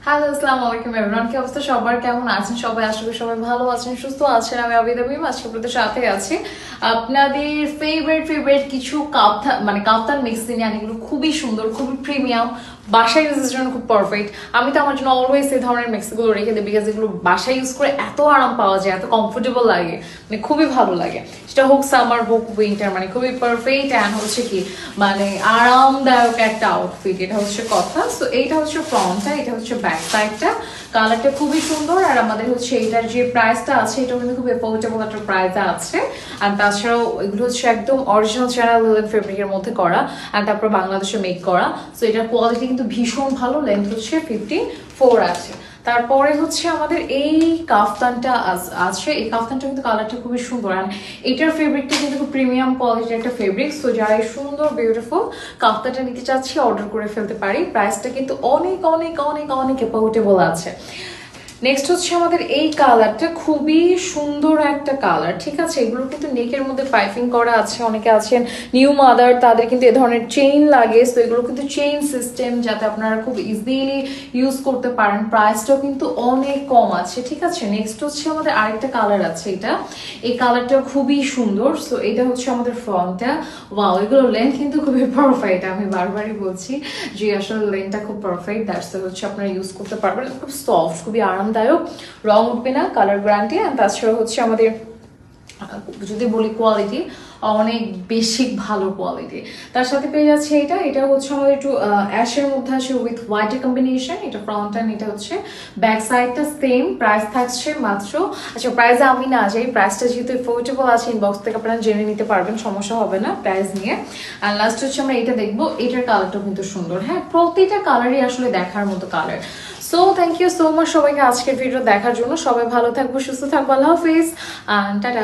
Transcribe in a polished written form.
Hello, আসসালামু আলাইকুম everyone. কি অবস্থা সবার, কেমন আছেন সবাই? আশা করি সবাই ভালো আছেন, সুস্থ আছেন। আমি আবিদা বিম আজকে আপনাদের সাথে আছি। আপনাদের ফেভারিট কিছু কাপ্তান মিক্স নিয়ে আনি, এগুলো খুবই সুন্দর, খুবই প্রিমিয়াম, বাসায় ইউজের জন্য খুব পারফেক্ট। আমি তো আমার জন্য অলওয়েজ এই ধরনের মিক্সগুলো রেখে দিই, বিকজ এগুলো বাসায় ইউজ করে এত আরাম পাওয়া যায়, এত কমফোর্টেবল লাগে, মানে খুবই ভালো লাগে। সেটা হোক সামার হোক উইন্টার, মানে খুবই পারফেক্ট অ্যান্ড হচ্ছে কি মানে আরামদায়ক একটা আউটফিট, এটা হচ্ছে কথা। সো এইটা হচ্ছে ফ্রন্টটা, এটা হচ্ছে ব্যাক সাইডটা। কালারটা খুবই সুন্দর। আর আমাদের হচ্ছে এটার যে প্রাইসটা আছে, এটাও কিন্তু খুব এফোর্ডেবল একটা প্রাইস আছে। আর তাছাড়াও এগুলো হচ্ছে একদম অরিজিনাল চ্যানেল লিলেন ফেব্রিকের মধ্যে করা, আর তারপর বাংলাদেশে মেক করা। সো এটার কোয়ালিটি কিন্তু ভীষণ ভালো। লেন্থ হচ্ছে 54 আছে। তারপরে হচ্ছে আমাদের এই কাফতানটা আছে। এই কাফতানটা কিন্তু কালারটা খুবই সুন্দর, আর এটার ফেব্রিকটা কিন্তু খুব প্রিমিয়াম কোয়ালিটির একটা ফেব্রিক। সো যারা এই সুন্দর বিউটিফুল কাফতানটা নিতে চাচ্ছি অর্ডার করে ফেলতে পারি। প্রাইসটা কিন্তু অনেক অনেক অনেক অনেক এফোর্ডেবল আছে। নেক্সট হচ্ছে আমাদের এই কালারটা, খুবই সুন্দর একটা কালার, ঠিক আছে। এগুলো কিন্তু নেকের মধ্যে পাইপিং করা আছে। অনেকে আছেন নিউ মাদার, তাদের কিন্তু এ ধরনের চেইন লাগে। তো এগুলো কিন্তু চেইন সিস্টেম, যাতে আপনারা খুব ইজিলি ইউজ করতে পারেন। প্রাইসটাও কিন্তু অনেক কম আছে, ঠিক আছে। নেক্সট হচ্ছে আমাদের আরেকটা কালার আছে, এটা এই কালারটা খুবই সুন্দর। সো এটা হচ্ছে আমাদের ফ্রন্টটা। ওয়াও, এগুলো লেন্থ কিন্তু খুবই পারফেক্ট। আমি বারবারই বলছি যে আসলে লেন্থটা খুব পারফেক্ট, দ্যাটস হচ্ছে আপনারা ইউজ করতে পারবেন। খুব সফট, খুবই আরামদায়ক, রং উঠবে না, কালার গ্যারান্টি। আর তাছাড়া হচ্ছে আমাদের যদি বলি কোয়ালিটি, অনেক বেশি ভালো কোয়ালিটি। তার সাথে পেয়ে যাচ্ছে এটা হচ্ছে আমাদের একটু অ্যাশের মধ্যে আছে উইথ হোয়াইটের কম্বিনেশন। এটা ফ্রন্ট অ্যান্ড এটা হচ্ছে ব্যাক সাইডটা সেম। প্রাইস থাকছে মাত্র, আচ্ছা প্রাইসে আমি না যাই, প্রাইসটা যেহেতু এফোর্ডেবল আছে, ইনবক্স থেকে আপনারা জেনে নিতে পারবেন, সমস্যা হবে না প্রাইস নিয়ে। আর লাস্ট হচ্ছে আমরা এটা দেখবো, এটার কালারটাও কিন্তু সুন্দর। হ্যাঁ, প্রতিটা কালারই আসলে দেখার মতো colour. So thank you so much সবাইকে আজকের ভিডিও দেখার জন্য। সবাই ভালো থাকবো, সুস্থ থাকবো। আল্লাহ হাফিজ, টাটা।